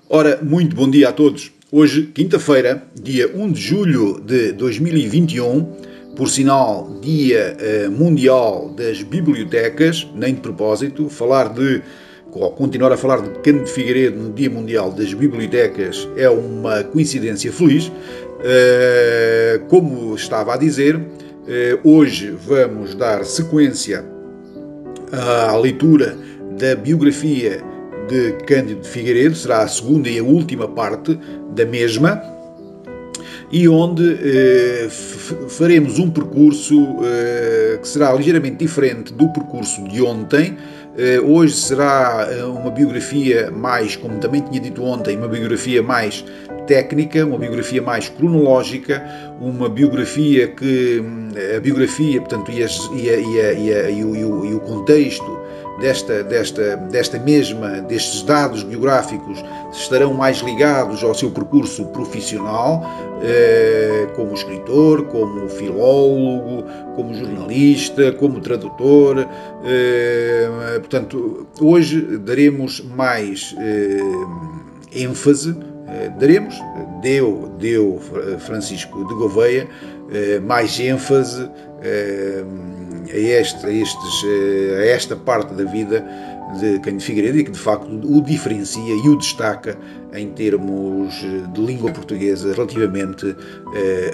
Ora, muito bom dia a todos. Hoje, quinta-feira, dia 1 de julho de 2021, por sinal, Dia Mundial das Bibliotecas, nem de propósito, continuar a falar de Cândido Figueiredo no Dia Mundial das Bibliotecas é uma coincidência feliz. Como estava a dizer, hoje vamos dar sequência à leitura da biografia de Cândido de Figueiredo, será a segunda e a última parte da mesma, e onde faremos um percurso que será ligeiramente diferente do percurso de ontem. Hoje será uma biografia mais, como também tinha dito ontem, uma biografia mais técnica, uma biografia mais cronológica, uma biografia portanto, e o contexto destes dados biográficos estarão mais ligados ao seu percurso profissional, como escritor, como filólogo, como jornalista, como tradutor. Portanto, hoje daremos mais ênfase, deu Francisco de Gouveia mais ênfase a esta parte da vida de Cândido Figueiredo e que de facto o diferencia e o destaca em termos de língua portuguesa relativamente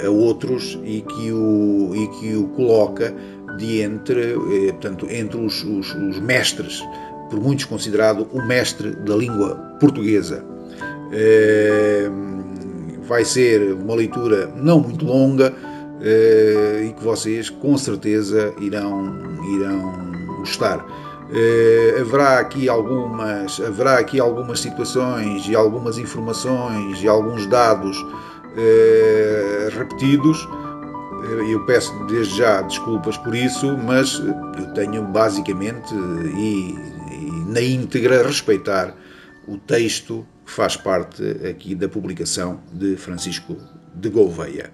a outros e que o coloca entre os mestres, por muitos considerado o mestre da língua portuguesa. Vai ser uma leitura não muito longa e que vocês com certeza irão gostar. Haverá aqui algumas situações e algumas informações e alguns dados repetidos. Eu peço desde já desculpas por isso, mas eu tenho basicamente e na íntegra respeitar o texto que faz parte aqui da publicação de Francisco de Gouveia.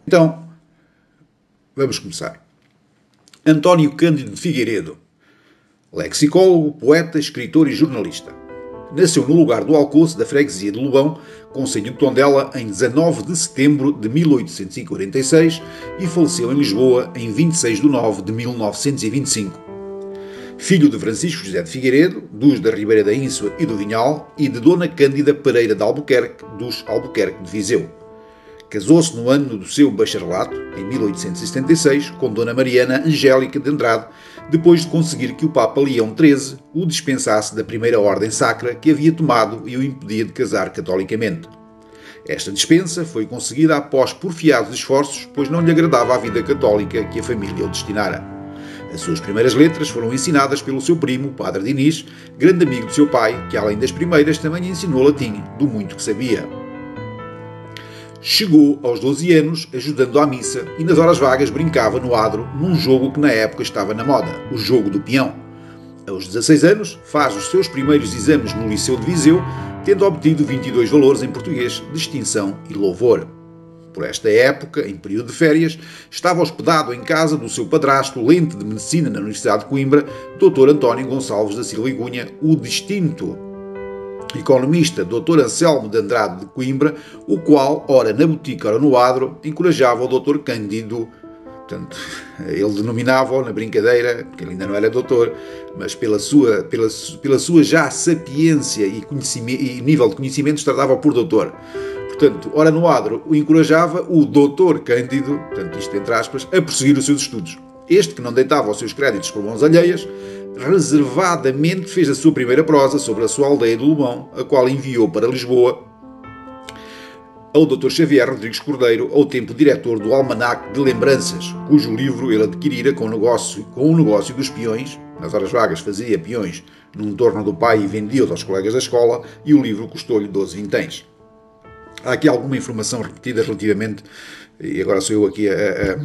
Então, vamos começar. António Cândido de Figueiredo, lexicólogo, poeta, escritor e jornalista. Nasceu no lugar do Alcoce, da freguesia de Lobão, concelho de Tondela, em 19 de setembro de 1846 e faleceu em Lisboa em 26 de nove de 1925. Filho de Francisco José de Figueiredo, dos da Ribeira da Ínsua e do Vinhal, e de Dona Cândida Pereira de Albuquerque, dos Albuquerque de Viseu. Casou-se no ano do seu bacharelato, em 1876, com Dona Mariana Angélica de Andrade, depois de conseguir que o Papa Leão XIII o dispensasse da primeira ordem sacra que havia tomado e o impedia de casar catolicamente. Esta dispensa foi conseguida após porfiados esforços, pois não lhe agradava a vida católica que a família o destinara. As suas primeiras letras foram ensinadas pelo seu primo, Padre Dinis, grande amigo do seu pai, que além das primeiras também lhe ensinou latim, do muito que sabia. Chegou aos 12 anos, ajudando à missa, e nas horas vagas brincava no adro num jogo que na época estava na moda, o jogo do peão. Aos 16 anos, faz os seus primeiros exames no Liceu de Viseu, tendo obtido 22 valores em português, distinção e louvor. Por esta época, em período de férias, estava hospedado em casa do seu padrasto, lente de medicina na Universidade de Coimbra, Dr. António Gonçalves da Silva e Cunha, o distinto economista Dr. Anselmo de Andrade de Coimbra, o qual, ora na botica, ora no adro, encorajava o Dr. Cândido. Portanto, ele denominava-o na brincadeira, porque ele ainda não era doutor, mas pela sua já sapiência e nível de conhecimento, tratava por doutor. Portanto, ora no adro, o encorajava o Dr. Cândido, portanto, isto entre aspas, a prosseguir os seus estudos. Este, que não deitava os seus créditos por mãos alheias, reservadamente fez a sua primeira prosa sobre a sua aldeia de Lobão, a qual enviou para Lisboa ao Dr. Xavier Rodrigues Cordeiro, ao tempo diretor do Almanaque de Lembranças, cujo livro ele adquirira com o negócio dos peões. Nas horas vagas fazia peões num torno do pai e vendia-os aos colegas da escola, e o livro custou-lhe 12 vinténs. Há aqui alguma informação repetida relativamente, e agora sou eu aqui a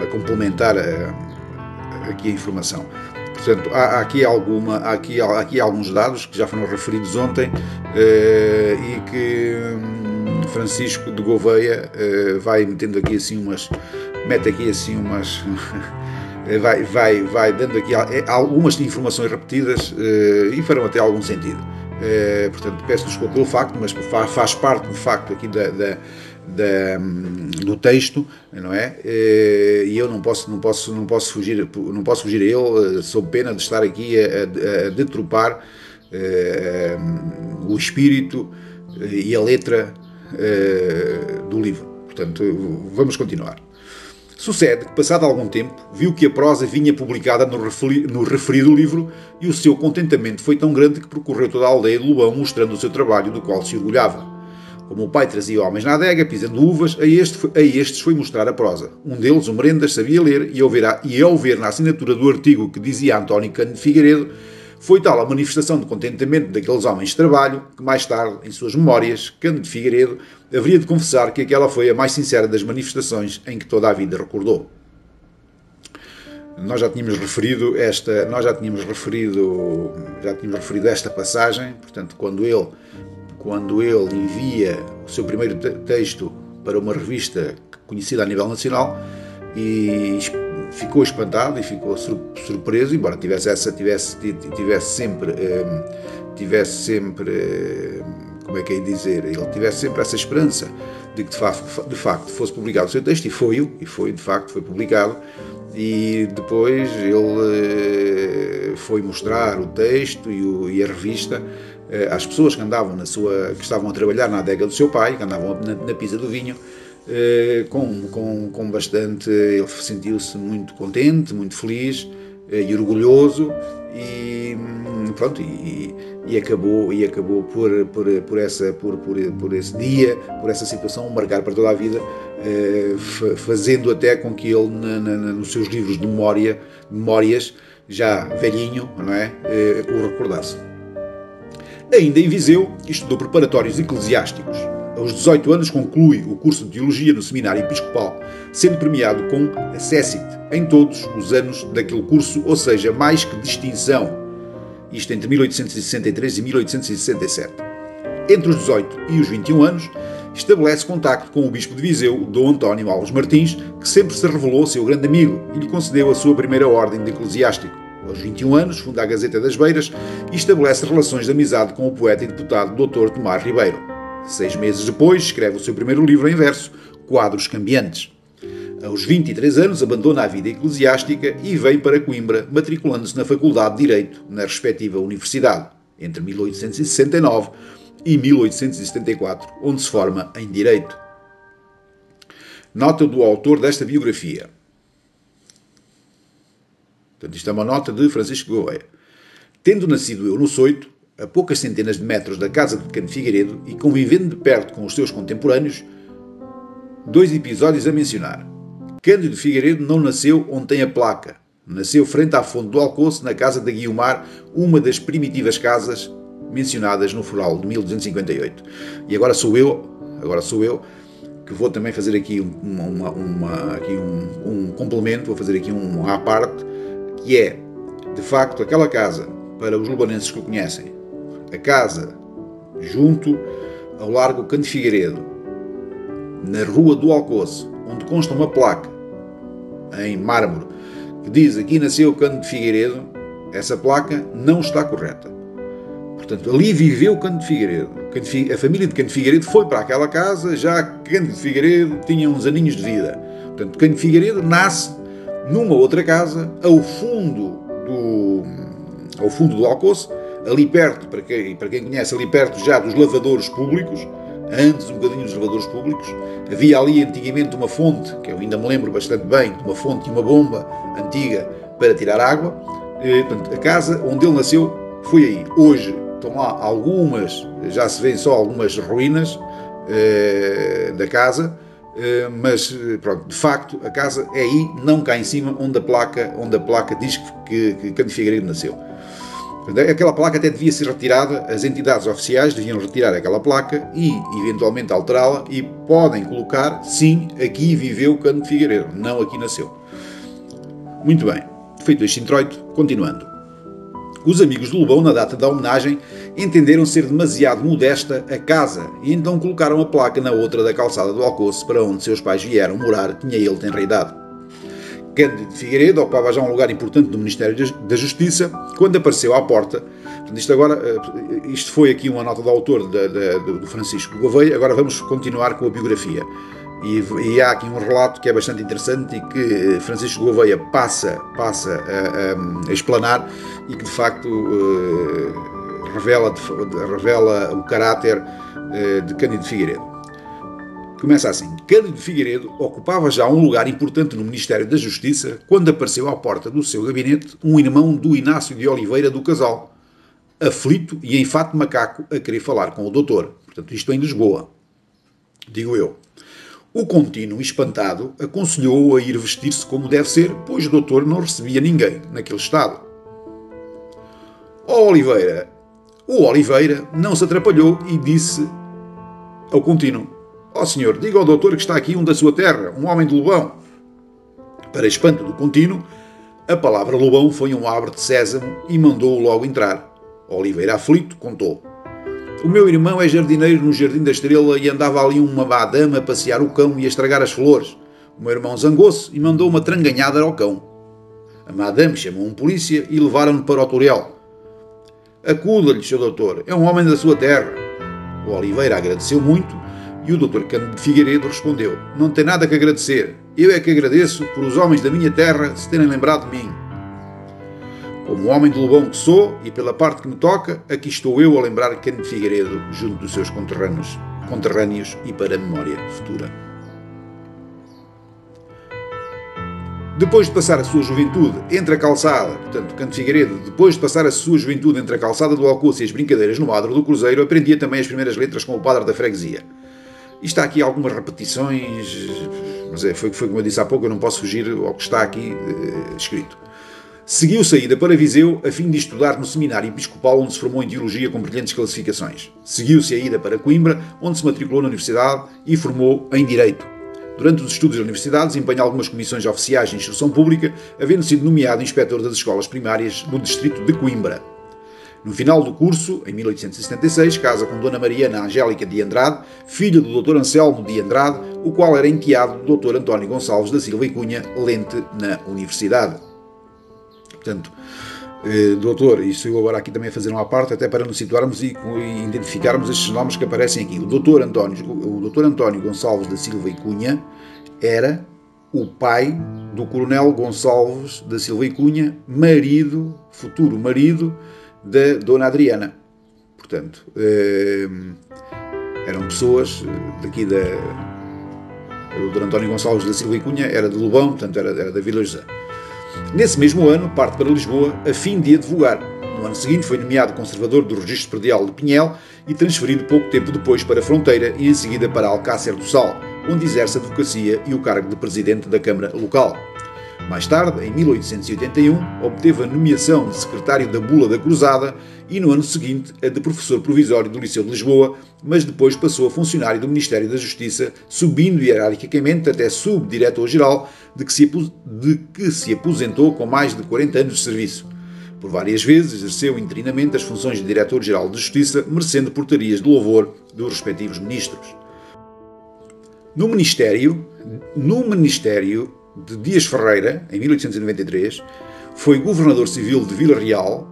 complementar aqui a informação. Portanto, há aqui alguns dados que já foram referidos ontem e que Francisco de Gouveia vai metendo aqui assim mete aqui assim vai dando aqui algumas informações repetidas e farão até algum sentido. Portanto, peço desculpa pelo facto, mas faz parte do facto aqui do texto, não é? E eu não posso fugir a ele, sob pena de estar aqui a deturpar o espírito e a letra do livro. Portanto, vamos continuar. Sucede que, passado algum tempo, viu que a prosa vinha publicada no referido livro e o seu contentamento foi tão grande que percorreu toda a aldeia de Lobão mostrando o seu trabalho, do qual se orgulhava. Como o pai trazia homens na adega, pisando uvas, a estes foi mostrar a prosa. Um deles, o Merendas, sabia ler e ao ver na assinatura do artigo que dizia António Cândido Figueiredo, foi tal a manifestação de contentamento daqueles homens de trabalho que, mais tarde, em suas memórias, Cândido Figueiredo haveria de confessar que aquela foi a mais sincera das manifestações em que toda a vida recordou. Nós já tínhamos referido esta passagem, portanto, quando ele envia o seu primeiro texto para uma revista conhecida a nível nacional e ficou espantado e ficou surpreso, embora tivesse sempre, como é que é dizer, ele tivesse sempre essa esperança de que de facto fosse publicado o seu texto, e foi de facto publicado, e depois ele foi mostrar o texto e a revista às pessoas que estavam a trabalhar na adega do seu pai, que andavam na pisa do vinho, com bastante. Ele sentiu-se muito contente, muito feliz e orgulhoso, e pronto, e acabou por esse dia, por essa situação, marcar para toda a vida, fazendo até com que ele nos seus livros de memórias, já velhinho, não é, o recordasse. Ainda em Viseu, estudou preparatórios eclesiásticos. Aos 18 anos conclui o curso de Teologia no Seminário Episcopal, sendo premiado com a Cécite em todos os anos daquele curso, ou seja, mais que distinção, isto entre 1863 e 1867. Entre os 18 e os 21 anos, estabelece contacto com o bispo de Viseu, Dom António Alves Martins, que sempre se revelou seu grande amigo e lhe concedeu a sua primeira ordem de eclesiástico. Aos 21 anos, funda a Gazeta das Beiras e estabelece relações de amizade com o poeta e deputado Dr. Tomás Ribeiro. 6 meses depois, escreve o seu primeiro livro em verso, Quadros Cambiantes. Aos 23 anos, abandona a vida eclesiástica e vem para Coimbra, matriculando-se na Faculdade de Direito, na respectiva universidade, entre 1869 e 1874, onde se forma em Direito. Nota do autor desta biografia. Portanto, isto é uma nota de Francisco Gouveia. Tendo nascido eu no Soito, a poucas centenas de metros da casa de Cândido Figueiredo e convivendo de perto com os seus contemporâneos, 2 episódios a mencionar. Cândido Figueiredo não nasceu onde tem a placa. Nasceu frente à fonte do Alcoce, na casa da Guiomar, uma das primitivas casas mencionadas no Foral de 1258. E agora sou eu que vou também fazer aqui um complemento, vou fazer aqui um à parte, que é, de facto, aquela casa, para os lubanenses que o conhecem, a casa junto ao Largo Cândido Figueiredo, na Rua do Alcoce, onde consta uma placa em mármore que diz aqui nasceu Cândido Figueiredo, essa placa não está correta. Portanto, ali viveu Cândido Figueiredo. A família de Cândido Figueiredo foi para aquela casa, já que Cândido Figueiredo tinha uns aninhos de vida. Portanto, Cândido Figueiredo nasce numa outra casa, ao fundo do Alcoce, ali perto, para quem conhece, ali perto já dos lavadores públicos, antes um bocadinho dos lavadores públicos. Havia ali antigamente uma fonte, que eu ainda me lembro bastante bem, uma fonte e uma bomba antiga para tirar água. Portanto, a casa onde ele nasceu foi aí. Hoje estão lá algumas, já se vêem só algumas ruínas da casa, mas pronto, de facto a casa é aí, não cá em cima, onde a placa diz que Cândido Figueiredo nasceu. Aquela placa até devia ser retirada, as entidades oficiais deviam retirar aquela placa e eventualmente alterá-la, e podem colocar, sim, aqui viveu Cândido Figueiredo, não aqui nasceu. Muito bem, feito este introito, continuando. Os amigos de Lobão, na data da homenagem, entenderam ser demasiado modesta a casa e então colocaram a placa na outra da calçada do Alcoce, para onde seus pais vieram morar, tinha ele tenra idade. Cândido de Figueiredo ocupava já um lugar importante no Ministério da Justiça, quando apareceu à porta. Isto foi aqui uma nota do autor, do Francisco Gouveia. Agora vamos continuar com a biografia. E há aqui um relato que é bastante interessante e que Francisco Gouveia passa a explanar e que de facto revela o caráter de Cândido de Figueiredo. Começa assim: Cândido de Figueiredo ocupava já um lugar importante no Ministério da Justiça quando apareceu à porta do seu gabinete um irmão do Inácio de Oliveira do Casal, aflito e em fato de macaco, a querer falar com o doutor. Portanto, isto em Lisboa, digo eu. O contínuo, espantado, aconselhou-o a ir vestir-se como deve ser, pois o doutor não recebia ninguém naquele estado. O Oliveira não se atrapalhou e disse ao contínuo: ó senhor, diga ao doutor que está aqui um da sua terra, um homem de Lobão. Para espanto do contínuo, a palavra Lobão foi um abre de sésamo e mandou-o logo entrar. Oliveira, aflito, contou: o meu irmão é jardineiro no Jardim da Estrela e andava ali uma madame a passear o cão e a estragar as flores. O meu irmão zangou-se e mandou uma tranganhada ao cão. A madame chamou um polícia e levaram-no para o Torel. Acuda-lhe, seu doutor, é um homem da sua terra. O Oliveira agradeceu muito e o doutor Cândido de Figueiredo respondeu: não tem nada que agradecer, eu é que agradeço por os homens da minha terra se terem lembrado de mim. Como homem de Lobão que sou, e pela parte que me toca, aqui estou eu a lembrar Cândido de Figueiredo junto dos seus conterrâneos e para a memória futura. Depois de passar a sua juventude entre a calçada, portanto, Cândido de Figueiredo, depois de passar a sua juventude entre a calçada do Alcoce e as brincadeiras no adro do Cruzeiro, aprendia também as primeiras letras com o padre da freguesia. E está aqui algumas repetições, mas foi como eu disse há pouco, eu não posso fugir ao que está aqui escrito. Seguiu saída para Viseu a fim de estudar no seminário episcopal onde se formou em teologia com brilhantes classificações. Seguiu-se a ida para Coimbra, onde se matriculou na universidade e formou em Direito. Durante os estudos da universidade desempenha algumas comissões oficiais de instrução pública, havendo sido nomeado inspetor das escolas primárias do distrito de Coimbra. No final do curso, em 1876, casa com Dona Mariana Angélica de Andrade, filha do Dr. Anselmo de Andrade, o qual era enteado do Dr. António Gonçalves da Silva e Cunha, lente na universidade. Portanto, doutor, isto eu agora aqui também a fazer uma parte, até para nos situarmos e identificarmos estes nomes que aparecem aqui. O Dr. António Gonçalves da Silva e Cunha era o pai do Coronel Gonçalves da Silva e Cunha, futuro marido da Dona Adriana. Portanto, eram pessoas daqui da... O Dr. António Gonçalves da Silva e Cunha era de Lobão, portanto era da Vila José. Nesse mesmo ano, parte para Lisboa a fim de advogar. No ano seguinte foi nomeado conservador do Registro Predial de Pinhel e transferido pouco tempo depois para a Fronteira e em seguida para Alcácer do Sal, onde exerce a advocacia e o cargo de presidente da Câmara Local. Mais tarde, em 1881, obteve a nomeação de secretário da Bula da Cruzada e no ano seguinte a de professor provisório do Liceu de Lisboa, mas depois passou a funcionário do Ministério da Justiça, subindo hierarquicamente até subdiretor-geral, de que se aposentou com mais de 40 anos de serviço. Por várias vezes exerceu interinamente as funções de diretor-geral de Justiça, merecendo portarias de louvor dos respectivos ministros. No Ministério de Dias Ferreira, em 1893, foi governador civil de Vila Real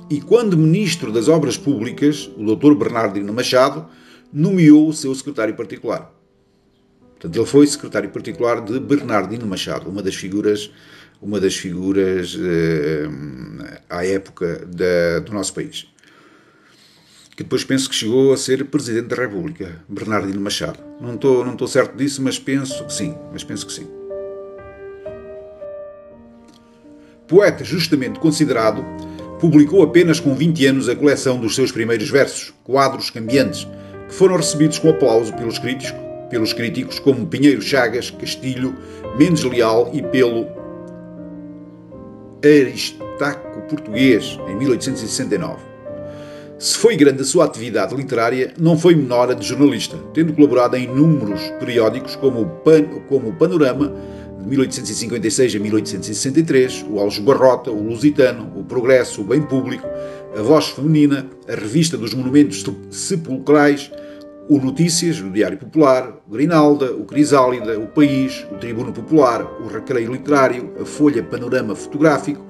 e, quando ministro das Obras Públicas, o Dr. Bernardino Machado nomeou o seu secretário particular. Portanto, ele foi secretário particular de Bernardino Machado, uma das figuras à época do nosso país. Que depois penso que chegou a ser Presidente da República, Bernardino Machado. Não estou certo disso, mas penso que sim. Poeta justamente considerado, publicou apenas com 20 anos a coleção dos seus primeiros versos, Quadros Cambiantes, que foram recebidos com aplauso pelos críticos como Pinheiro Chagas, Castilho, Mendes Leal e pelo Aristarco Português, em 1869. Se foi grande a sua atividade literária, não foi menor a de jornalista, tendo colaborado em inúmeros periódicos como o Panorama, de 1856 a 1863, o Aljubarrota, o Lusitano, o Progresso, o Bem Público, a Voz Feminina, a Revista dos Monumentos Sepulcrais, o Notícias, o Diário Popular, o Grinalda, o Crisálida, o País, o Tribuno Popular, o Recreio Literário, a Folha Panorama Fotográfico,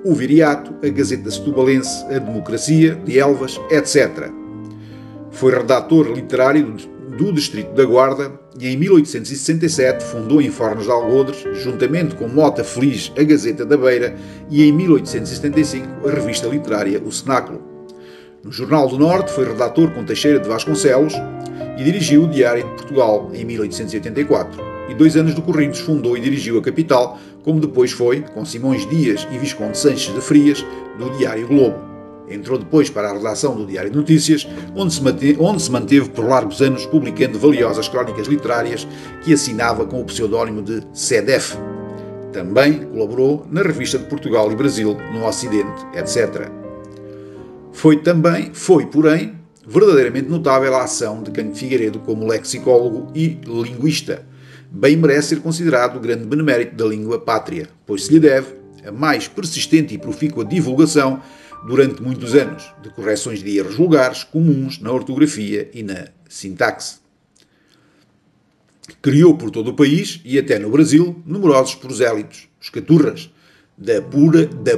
o Viriato, a Gazeta Setubalense, a Democracia, de Elvas, etc. Foi redator literário do Distrito da Guarda e em 1867 fundou em Fornos de Algodres, juntamente com Mota Feliz, a Gazeta da Beira e em 1875 a revista literária O Cenáculo. No Jornal do Norte foi redator com Teixeira de Vasconcelos e dirigiu o Diário de Portugal em 1884. E 2 anos decorridos fundou e dirigiu a Capital, como depois foi, com Simões Dias e Visconde Sanches de Frias, do Diário Globo. Entrou depois para a redação do Diário de Notícias, onde se manteve por largos anos publicando valiosas crónicas literárias que assinava com o pseudónimo de CEDEF. Também colaborou na Revista de Portugal e Brasil, no Ocidente, etc. Foi, porém, verdadeiramente notável a ação de Cândido Figueiredo como lexicólogo e linguista. Bem merece ser considerado o grande benemérito da língua pátria, pois se lhe deve a mais persistente e profícua divulgação durante muitos anos de correções de erros vulgares comuns na ortografia e na sintaxe. Criou por todo o país, e até no Brasil, numerosos prosélitos, os caturras, da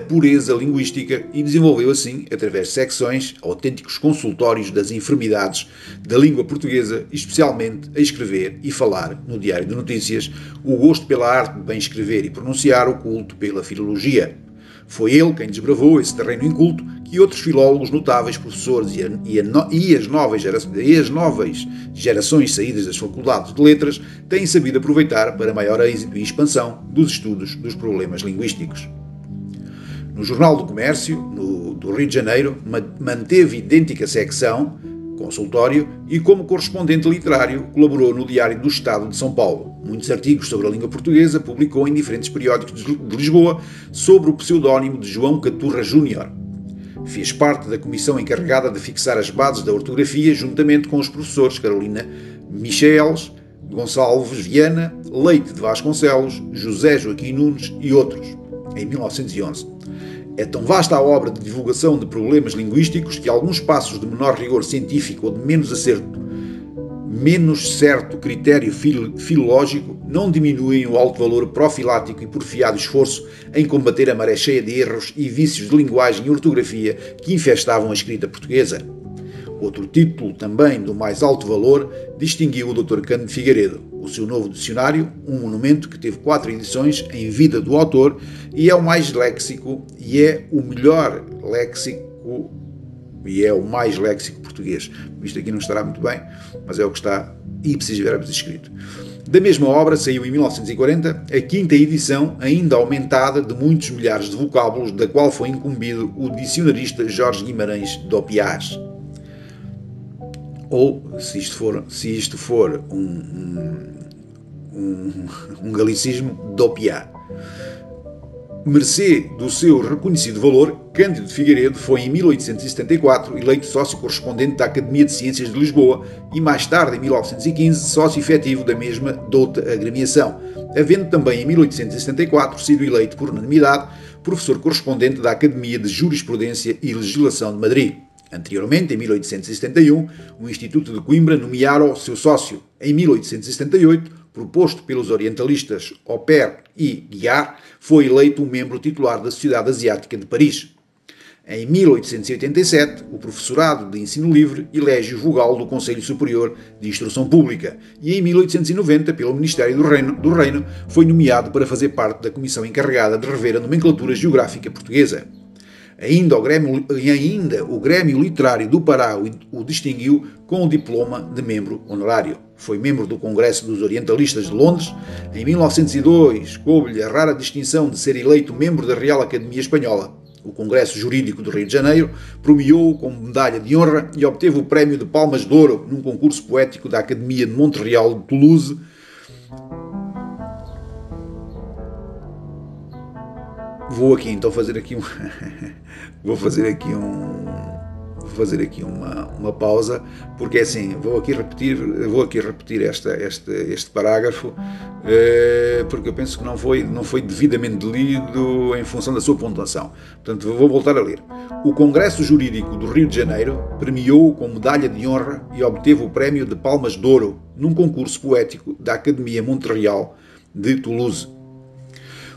pureza linguística e desenvolveu assim, através de secções, autênticos consultórios das enfermidades da língua portuguesa, especialmente a escrever e falar no Diário de Notícias, o gosto pela arte de bem escrever e pronunciar, o culto pela filologia. Foi ele quem desbravou esse terreno inculto que outros filólogos notáveis, professores e as novas gerações saídas das faculdades de letras têm sabido aproveitar para maior êxito e expansão dos estudos dos problemas linguísticos. No Jornal do Comércio, do Rio de Janeiro, manteve idêntica secção, consultório, e como correspondente literário colaborou no Diário do Estado de São Paulo. Muitos artigos sobre a língua portuguesa publicou em diferentes periódicos de Lisboa sob o pseudónimo de João Caturra Júnior. Fez parte da comissão encarregada de fixar as bases da ortografia juntamente com os professores Carolina Micheles, Gonçalves Viana, Leite de Vasconcelos, José Joaquim Nunes e outros, em 1911. É tão vasta a obra de divulgação de problemas linguísticos que alguns passos de menor rigor científico ou de menos certo critério filológico não diminuem o alto valor profilático e porfiado esforço em combater a maré cheia de erros e vícios de linguagem e ortografia que infestavam a escrita portuguesa. Outro título, também do mais alto valor, distinguiu o Dr. Cândido Figueiredo, o seu novo dicionário, um monumento que teve 4 edições em vida do autor e é o mais léxico e é o melhor léxico e é o mais léxico português. Isto aqui não estará muito bem, mas é o que está ipsis verbis escrito. Da mesma obra saiu em 1940 a 5ª edição, ainda aumentada, de muitos milhares de vocábulos, da qual foi incumbido o dicionarista Jorge Guimarães de Opiás. Ou, se isto for um galicismo, Dopiá. Mercê do seu reconhecido valor, Cândido de Figueiredo foi em 1874 eleito sócio correspondente da Academia de Ciências de Lisboa e mais tarde, em 1915, sócio efetivo da mesma douta agremiação, havendo também em 1874 sido eleito por unanimidade professor correspondente da Academia de Jurisprudência e Legislação de Madrid. Anteriormente, em 1871, o Instituto de Coimbra nomeara o seu sócio. Em 1878, proposto pelos orientalistas Oper e Guiard, foi eleito um membro titular da Sociedade Asiática de Paris. Em 1887, o professorado de ensino livre elege o vogal do Conselho Superior de Instrução Pública e em 1890, pelo Ministério do Reino, foi nomeado para fazer parte da comissão encarregada de rever a nomenclatura geográfica portuguesa. Ainda o Grêmio Literário do Pará o distinguiu com o diploma de membro honorário. Foi membro do Congresso dos Orientalistas de Londres. Em 1902, coube-lhe a rara distinção de ser eleito membro da Real Academia Espanhola. O Congresso Jurídico do Rio de Janeiro premiou-o com medalha de honra e obteve o prémio de Palmas de Ouro num concurso poético da Academia de Montreal de Toulouse. Vou fazer aqui fazer aqui uma pausa, porque é assim, vou aqui repetir este parágrafo, porque eu penso que não foi devidamente lido em função da sua pontuação. Portanto, vou voltar a ler. O Congresso Jurídico do Rio de Janeiro premiou-o com medalha de honra e obteve o prémio de Palmas de Ouro num concurso poético da Academia Montreal de Toulouse.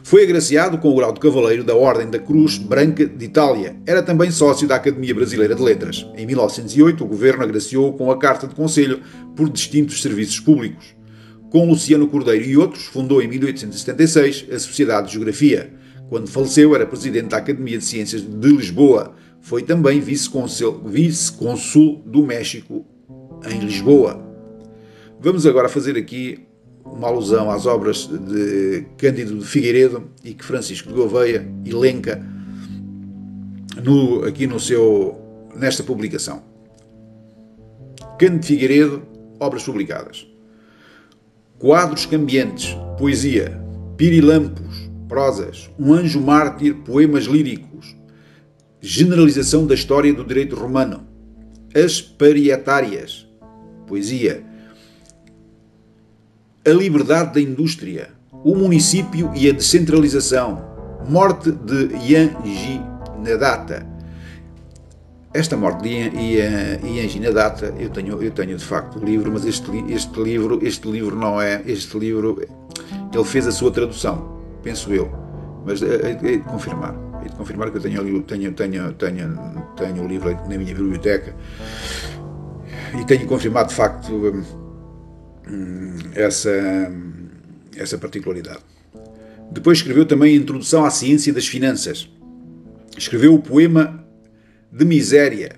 Foi agraciado com o grau de Cavaleiro da Ordem da Cruz Branca de Itália. Era também sócio da Academia Brasileira de Letras. Em 1908, o governo agraciou-o com a Carta de Conselho por distintos serviços públicos. Com Luciano Cordeiro e outros, fundou em 1876 a Sociedade de Geografia. Quando faleceu, era presidente da Academia de Ciências de Lisboa. Foi também vice-consul do México em Lisboa. Vamos agora fazer aqui uma alusão às obras de Cândido de Figueiredo e que Francisco de Gouveia elenca nesta publicação. Cândido de Figueiredo, obras publicadas. Quadros cambiantes, poesia. Pirilampos, prosas. Um anjo mártir, poemas líricos. Generalização da história do direito romano. As parietárias, poesia. A liberdade da indústria, o município e a descentralização, morte de Yanginadatta. Esta morte de Yanginadatta, eu tenho de facto o livro, mas este livro não é, ele fez a sua tradução, penso eu, mas é de confirmar que eu tenho o livro na minha biblioteca e tenho confirmado de facto essa particularidade. Depois escreveu também a Introdução à Ciência das Escreveu o poema de Miséria.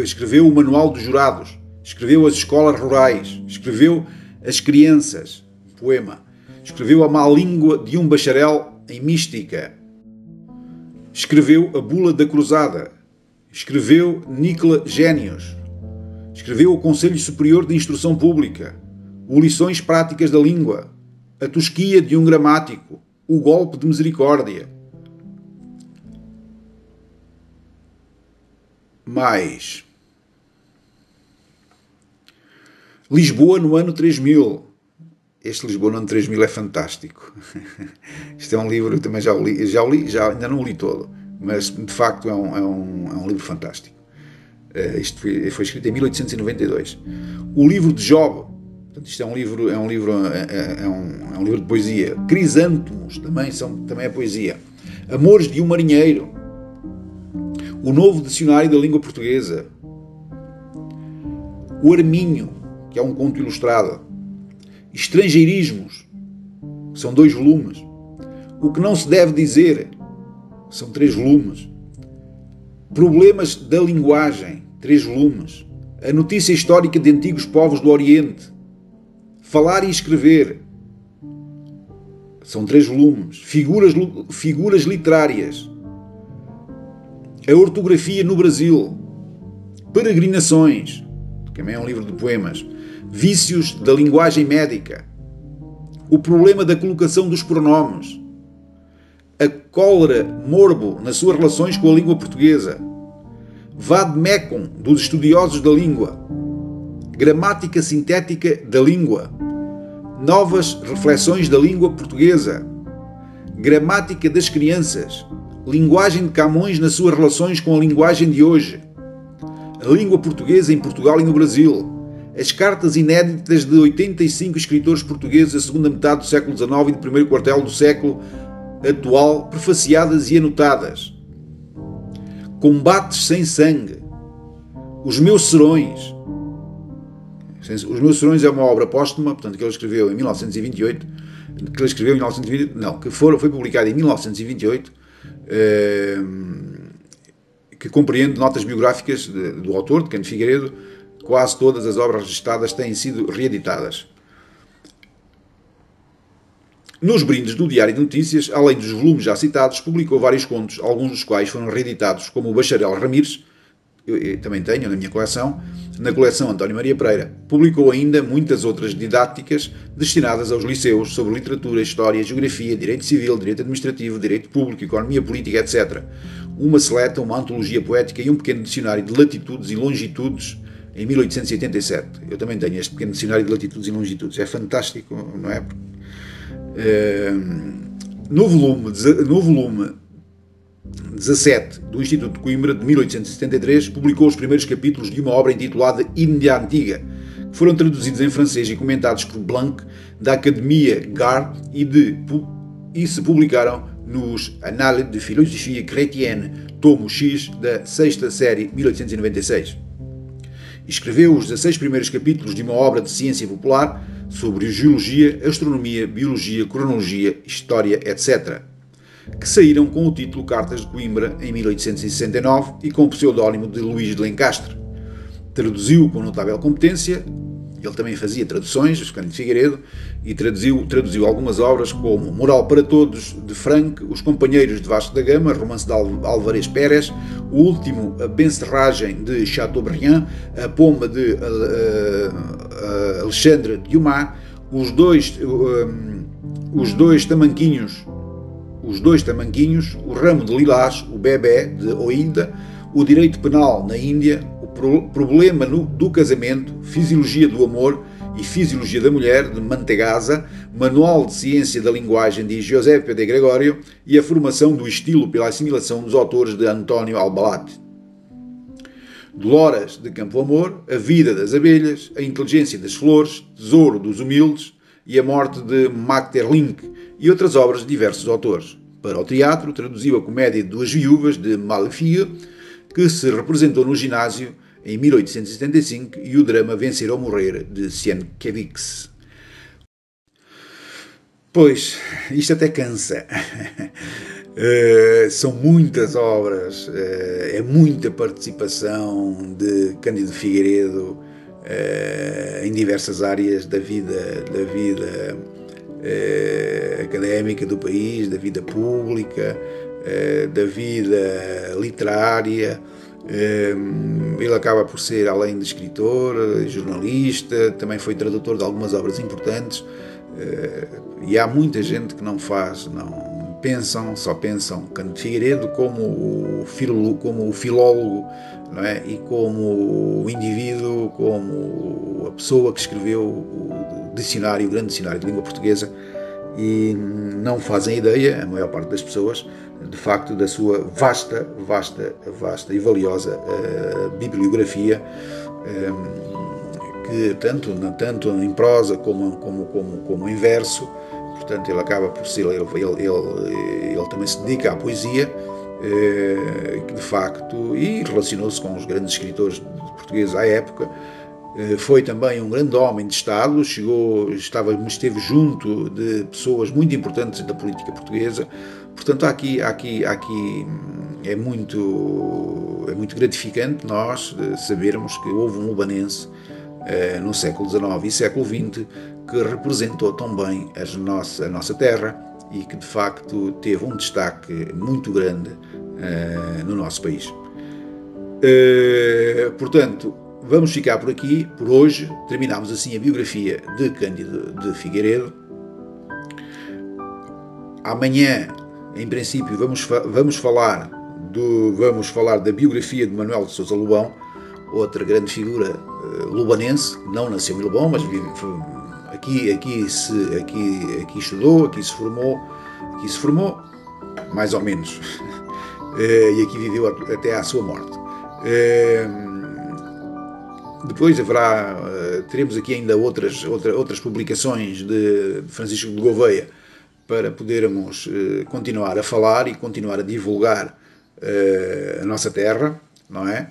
Escreveu o Manual dos Jurados. Escreveu as Escolas Rurais. Escreveu As Crianças, poema. Escreveu A Má Língua de um Bacharel em Mística. Escreveu A Bula da Cruzada. Escreveu Nicola Génios. Escreveu o Conselho Superior de Instrução Pública, o Lições Práticas da Língua, a Tosquia de um Gramático, o Golpe de Misericórdia. Mais. Lisboa no ano 3000. Este Lisboa no ano 3000 é fantástico. Este é um livro que também já ainda não o li todo, mas de facto é um livro fantástico. Isto foi escrito em 1892. O livro de Job, portanto, isto é um livro de poesia. Crisântemos, também é poesia. Amores de um Marinheiro. O Novo Dicionário da Língua Portuguesa. O Arminho, que é um conto ilustrado. Estrangeirismos, que são 2 volumes. O que não se deve dizer, são 3 volumes. Problemas da linguagem, 3 volumes. A notícia histórica de antigos povos do Oriente. Falar e escrever, são 3 volumes. Figuras literárias. A ortografia no Brasil. Peregrinações, também é um livro de poemas. Vícios da linguagem médica. O problema da colocação dos pronomes. A cólera morbo nas suas relações com a língua portuguesa. Vadmecum dos estudiosos da língua. Gramática sintética da língua. Novas reflexões da língua portuguesa. Gramática das crianças. Linguagem de Camões nas suas relações com a linguagem de hoje. A língua portuguesa em Portugal e no Brasil. As cartas inéditas de 85 escritores portugueses da segunda metade do século XIX e do primeiro quartel do século atual, prefaciadas e anotadas. Combates sem sangue. Os meus serões. Os meus serões é uma obra póstuma, portanto, que ele escreveu em 1928, foi publicada em 1928, que compreende notas biográficas do autor, de Cândido Figueiredo. Quase todas as obras registadas têm sido reeditadas. Nos brindes do Diário de Notícias, além dos volumes já citados, publicou vários contos, alguns dos quais foram reeditados, como o Bacharel Ramires, eu também tenho na minha coleção, na coleção António Maria Pereira. Publicou ainda muitas outras didáticas destinadas aos liceus sobre literatura, história, geografia, direito civil, direito administrativo, direito público, economia política, etc. Uma seleta, uma antologia poética e um pequeno dicionário de latitudes e longitudes em 1887. Eu também tenho este pequeno dicionário de latitudes e longitudes. É fantástico, não é? No volume 17 do Instituto de Coimbra, de 1873, publicou os primeiros capítulos de uma obra intitulada Índia Antiga, que foram traduzidos em francês e comentados por Blanc, da Academia Garde, e se publicaram nos Annales de Philosophie Chrétienne, tomo X, da sexta série, 1896. Escreveu os 16 primeiros capítulos de uma obra de ciência popular sobre geologia, astronomia, biologia, cronologia, história, etc., que saíram com o título Cartas de Coimbra em 1869 e com o pseudónimo de Luís de Lencastre. Traduziu com notável competência, ele também fazia traduções, o Cândido Figueiredo, e traduziu algumas obras como Moral para Todos, de Frank, Os Companheiros de Vasco da Gama, romance de Álvares Pérez, o último, A Bencerragem, de Chateaubriand, A Pomba, de Alexandre Dumas, Os dois tamanquinhos, O Ramo de Lilás, O Bebé, de Oida, O Direito Penal na Índia, O Problema do Casamento, Fisiologia do Amor e Fisiologia da Mulher, de Mantegazza, Manual de Ciência da Linguagem, de Giuseppe de Gregorio, e A Formação do Estilo pela Assimilação dos Autores, de António Albalate. Dolores de Campo Amor, A Vida das Abelhas, A Inteligência das Flores, Tesouro dos Humildes e A Morte de Maeterlinck, e outras obras de diversos autores. Para o teatro, traduziu a comédia Duas Viúvas, de Malefice, que se representou no ginásio em 1875, e o drama Vencer ou Morrer, de Sienkiewicz. Pois, isto até cansa. São muitas obras, é muita participação de Cândido Figueiredo em diversas áreas da vida académica do país, da vida pública, da vida literária. Ele acaba por ser, além de escritor, jornalista, também foi tradutor de algumas obras importantes, e há muita gente que só pensam Cândido Figueiredo como o filólogo, não é? E como o indivíduo, como a pessoa que escreveu o grande dicionário de língua portuguesa, e não fazem ideia, a maior parte das pessoas, de facto, da sua vasta e valiosa bibliografia, que tanto em prosa como em verso. Portanto, ele acaba por ser, ele também se dedica à poesia, que de facto, e relacionou-se com os grandes escritores portugueses à época. Foi também um grande homem de Estado, esteve junto de pessoas muito importantes da política portuguesa. Portanto, aqui é muito gratificante nós sabermos que houve um lubanense no século XIX e século XX que representou tão bem a nossa terra e que de facto teve um destaque muito grande no nosso país. Portanto, vamos ficar por aqui, por hoje. Terminamos assim a biografia de Cândido de Figueiredo. Amanhã, em princípio, vamos falar da biografia de Manuel de Sousa Lobão, outra grande figura lubanense, que não nasceu em Lobão, mas aqui estudou, aqui se formou, mais ou menos, e aqui viveu até à sua morte. Depois teremos aqui ainda outras publicações de Francisco de Gouveia para podermos continuar a falar e continuar a divulgar a nossa terra, não é?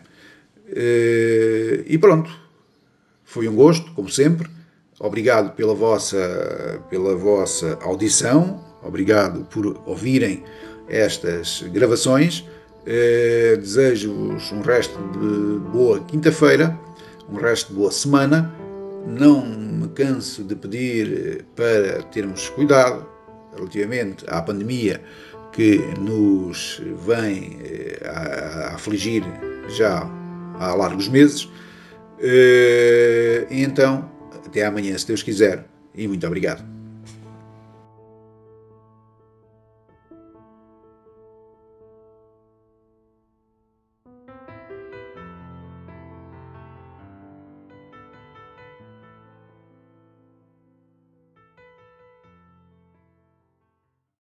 E pronto, foi um gosto, como sempre. Obrigado pela vossa audição, obrigado por ouvirem estas gravações. Desejo-vos um resto de boa quinta-feira, um resto de boa semana. Não me canso de pedir para termos cuidado relativamente à pandemia que nos vem a afligir já há largos meses. E então, até amanhã, se Deus quiser, e muito obrigado.